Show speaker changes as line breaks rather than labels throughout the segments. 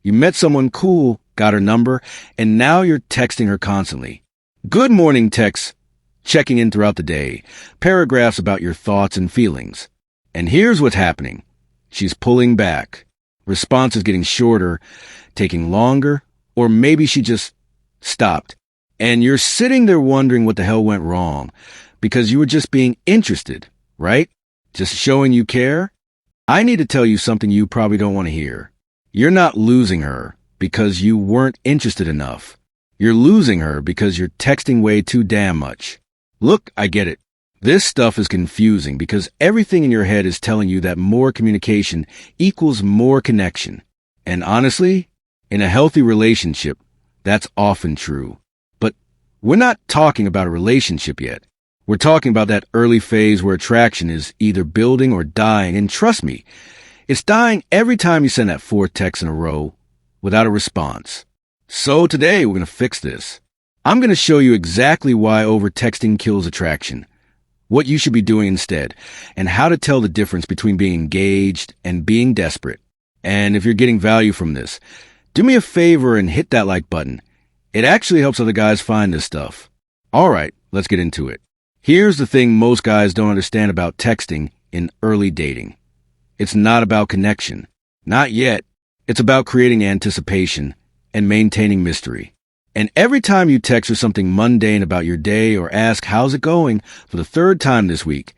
You met someone cool, got her number, and now you're texting her constantly. Good morning texts, checking in throughout the day, paragraphs about your thoughts and feelings. And here's what's happening. She's pulling back. Response is getting shorter, taking longer, or maybe she just stopped. And you're sitting there wondering what the hell went wrong, because you were just being interested, right? Just showing you care. I need to tell you something you probably don't want to hear. You're not losing her because you weren't interested enough. You're losing her because you're texting way too damn much. Look, I get it. This stuff is confusing because everything in your head is telling you that more communication equals more connection. And honestly, in a healthy relationship, that's often true. But we're not talking about a relationship yet. We're talking about that early phase where attraction is either building or dying. And trust me, it's dying every time you send that 4 texts in a row without a response. So today we're going to fix this. I'm going to show you exactly why over-texting kills attraction, what you should be doing instead, and how to tell the difference between being engaged and being desperate. And if you're getting value from this, do me a favor and hit that like button. It actually helps other guys find this stuff. All right, let's get into it. Here's the thing most guys don't understand about texting in early dating. It's not about connection. Not yet. It's about creating anticipation and maintaining mystery. And every time you text her something mundane about your day or ask how's it going for the 3rd time this week,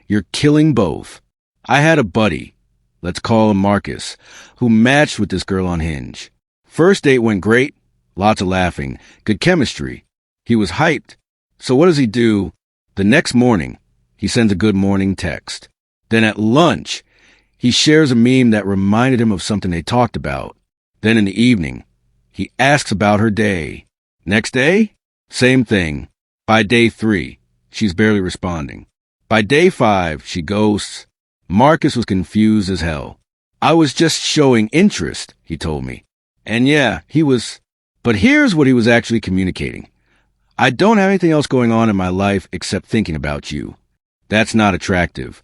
you're killing both. I had a buddy, let's call him Marcus, who matched with this girl on Hinge. First date went great, lots of laughing, good chemistry. He was hyped. So what does he do? The next morning, he sends a good morning text. Then at lunch, he shares a meme that reminded him of something they talked about. Then in the evening, he asks about her day. Next day, same thing. By day 3, she's barely responding. By day 5, she ghosts. Marcus was confused as hell. I was just showing interest, he told me. And yeah, he was. But here's what he was actually communicating. I don't have anything else going on in my life except thinking about you. That's not attractive.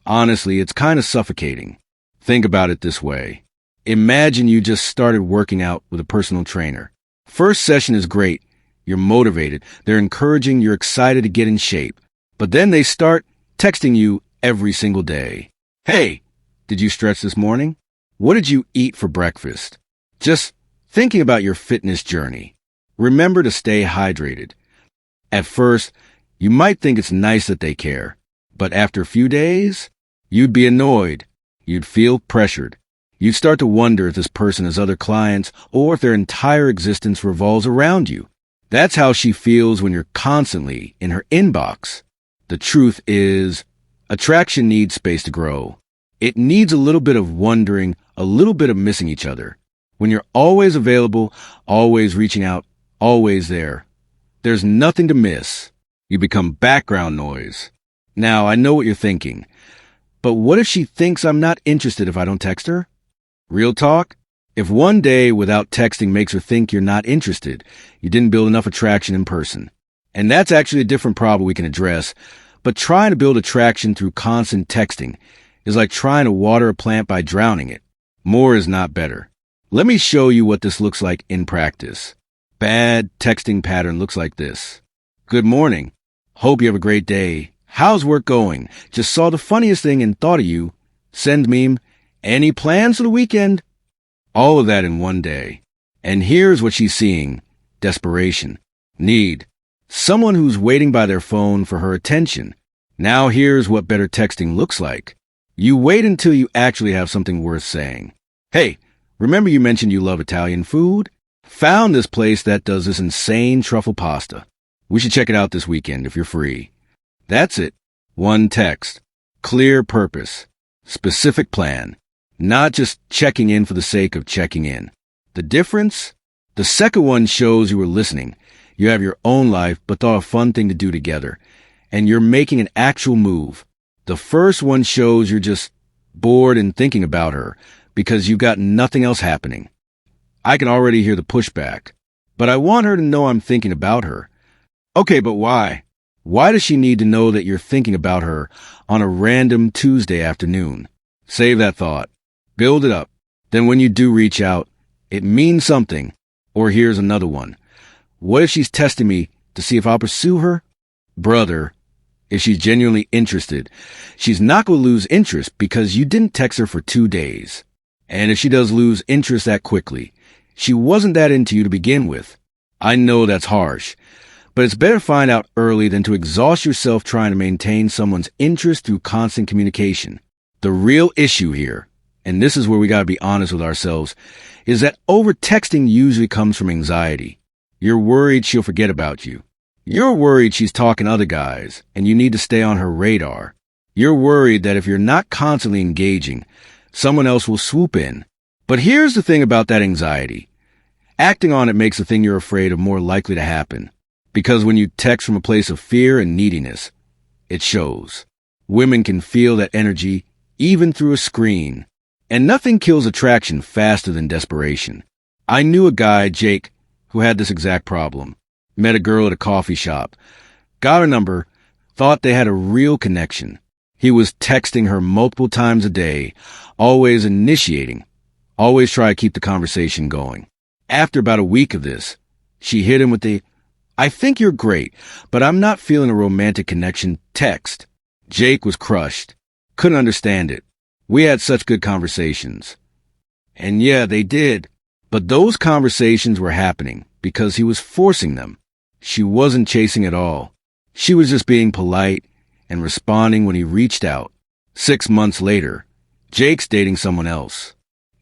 Honestly, it's kind of suffocating. Think about it this way. Imagine you just started working out with a personal trainer. First session is great. You're motivated. They're encouraging. You're excited to get in shape. But then they start texting you every single day. Hey, did you stretch this morning? What did you eat for breakfast? Just thinking about your fitness journey. Remember to stay hydrated. At first, you might think it's nice that they care. But after a few days, you'd be annoyed. You'd feel pressured. You'd start to wonder if this person has other clients or if their entire existence revolves around you. That's how she feels when you're constantly in her inbox. The truth is, attraction needs space to grow. It needs a little bit of wondering, a little bit of missing each other. When you're always available, always reaching out, always there, there's nothing to miss. You become background noise. Now, I know what you're thinking. But what if she thinks I'm not interested if I don't text her? Real talk? If one day without texting makes her think you're not interested, you didn't build enough attraction in person. And that's actually a different problem we can address. But trying to build attraction through constant texting is like trying to water a plant by drowning it. More is not better. Let me show you what this looks like in practice. Bad texting pattern looks like this. Good morning. Hope you have a great day. How's work going? Just saw the funniest thing and thought of you. Send meme. Any plans for the weekend? All of that in one day. And here's what she's seeing. Desperation. Need. Someone who's waiting by their phone for her attention. Now here's what better texting looks like. You wait until you actually have something worth saying. Hey, remember you mentioned you love Italian food? Found this place that does this insane truffle pasta. We should check it out this weekend if you're free. That's it. One text. Clear purpose. Specific plan. Not just checking in for the sake of checking in. The difference? The second one shows you were listening. You have your own life, but thought a fun thing to do together. And you're making an actual move. The first one shows you're just bored and thinking about her because you've got nothing else happening. I can already hear the pushback. But I want her to know I'm thinking about her. Okay, but why? Why does she need to know that you're thinking about her on a random Tuesday afternoon? Save that thought. Build it up. Then when you do reach out, it means something. Or here's another one. What if she's testing me to see if I'll pursue her? Brother, if she's genuinely interested, she's not going to lose interest because you didn't text her for 2 days. And if she does lose interest that quickly, she wasn't that into you to begin with. I know that's harsh, but it's better to find out early than to exhaust yourself trying to maintain someone's interest through constant communication. The real issue here, and this is where we got to be honest with ourselves, is that over-texting usually comes from anxiety. You're worried she'll forget about you. You're worried she's talking to other guys, and you need to stay on her radar. You're worried that if you're not constantly engaging, someone else will swoop in. But here's the thing about that anxiety. Acting on it makes the thing you're afraid of more likely to happen. Because when you text from a place of fear and neediness, it shows. Women can feel that energy, even through a screen. And nothing kills attraction faster than desperation. I knew a guy, Jake, who had this exact problem. Met a girl at a coffee shop. Got her number. Thought they had a real connection. He was texting her multiple times a day, always initiating. Always try to keep the conversation going. After about a week of this, she hit him with the, "I think you're great, but I'm not feeling a romantic connection" text. Jake was crushed. Couldn't understand it. We had such good conversations. And yeah, they did. But those conversations were happening because he was forcing them. She wasn't chasing at all. She was just being polite and responding when he reached out. 6 months later, Jake's dating someone else.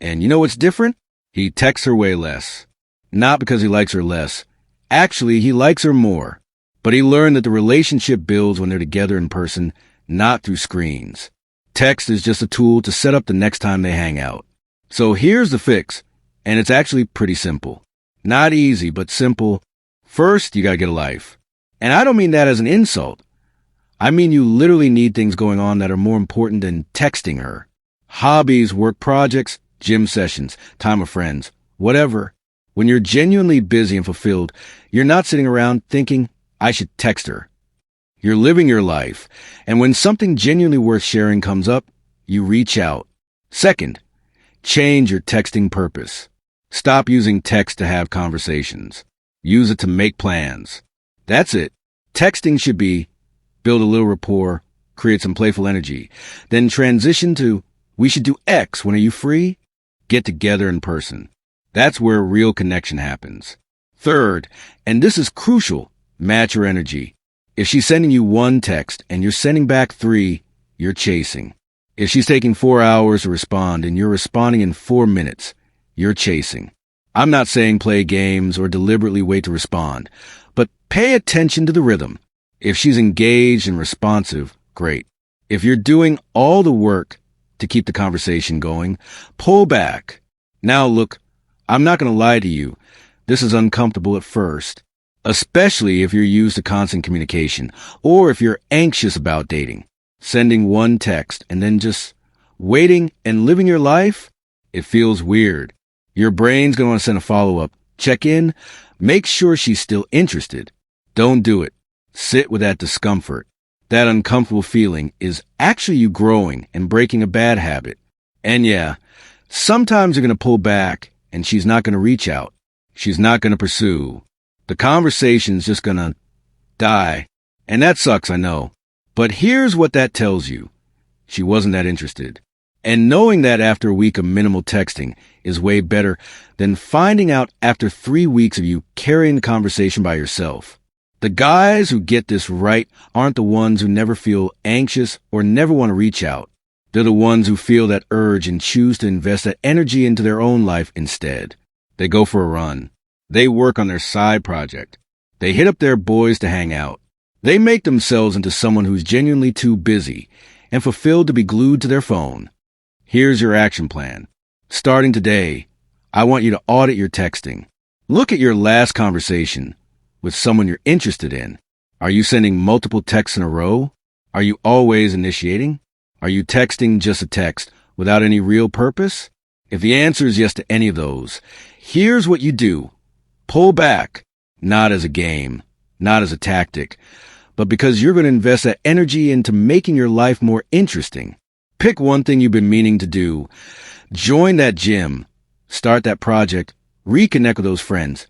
And you know what's different? He texts her way less. Not because he likes her less. Actually, he likes her more. But he learned that the relationship builds when they're together in person, not through screens. Text is just a tool to set up the next time they hang out. So here's the fix, and it's actually pretty simple. Not easy, but simple. First, you gotta get a life. And I don't mean that as an insult. I mean you literally need things going on that are more important than texting her. Hobbies, work projects, gym sessions, time with friends, whatever. When you're genuinely busy and fulfilled, you're not sitting around thinking, "I should text her." You're living your life, and when something genuinely worth sharing comes up, you reach out. Second, change your texting purpose. Stop using text to have conversations. Use it to make plans. That's it. Texting should be build a little rapport, create some playful energy, then transition to, "We should do X. When are you free?" Get together in person. That's where real connection happens. Third, and this is crucial, match your energy. If she's sending you 1 text and you're sending back 3, you're chasing. If she's taking 4 hours to respond and you're responding in 4 minutes, you're chasing. I'm not saying play games or deliberately wait to respond, but pay attention to the rhythm. If she's engaged and responsive, great. If you're doing all the work to keep the conversation going, pull back. Now look, I'm not going to lie to you. This is uncomfortable at first. Especially if you're used to constant communication, or if you're anxious about dating. Sending 1 text and then just waiting and living your life, it feels weird. Your brain's going to want to send a follow-up. Check in. Make sure she's still interested. Don't do it. Sit with that discomfort. That uncomfortable feeling is actually you growing and breaking a bad habit. And yeah, sometimes you're going to pull back and she's not going to reach out. She's not going to pursue. The conversation's just gonna die. And that sucks, I know. But here's what that tells you. She wasn't that interested. And knowing that after a week of minimal texting is way better than finding out after 3 weeks of you carrying the conversation by yourself. The guys who get this right aren't the ones who never feel anxious or never want to reach out. They're the ones who feel that urge and choose to invest that energy into their own life instead. They go for a run. They work on their side project. They hit up their boys to hang out. They make themselves into someone who's genuinely too busy and fulfilled to be glued to their phone. Here's your action plan. Starting today, I want you to audit your texting. Look at your last conversation with someone you're interested in. Are you sending multiple texts in a row? Are you always initiating? Are you texting just a text without any real purpose? If the answer is yes to any of those, here's what you do. Pull back, not as a game, not as a tactic, but because you're going to invest that energy into making your life more interesting. Pick one thing you've been meaning to do. Join that gym, start that project, reconnect with those friends,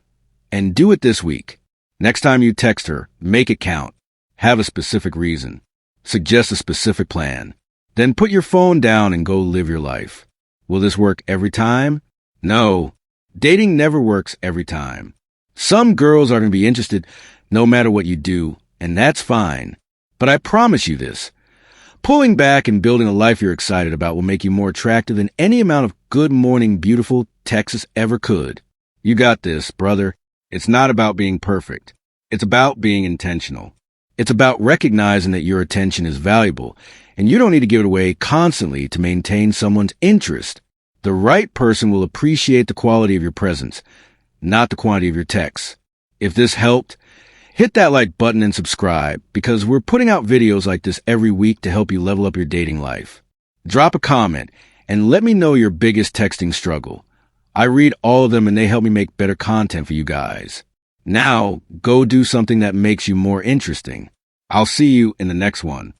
and do it this week. Next time you text her, make it count. Have a specific reason. Suggest a specific plan. Then put your phone down and go live your life. Will this work every time? No. Dating never works every time. Some girls are going to be interested no matter what you do, and that's fine. But I promise you this. Pulling back and building a life you're excited about will make you more attractive than any amount of good morning beautiful Texas ever could. You got this, brother. It's not about being perfect. It's about being intentional. It's about recognizing that your attention is valuable, and you don't need to give it away constantly to maintain someone's interest. The right person will appreciate the quality of your presence, not the quantity of your texts. If this helped, hit that like button and subscribe, because we're putting out videos like this every week to help you level up your dating life. Drop a comment and let me know your biggest texting struggle. I read all of them and they help me make better content for you guys. Now, go do something that makes you more interesting. I'll see you in the next one.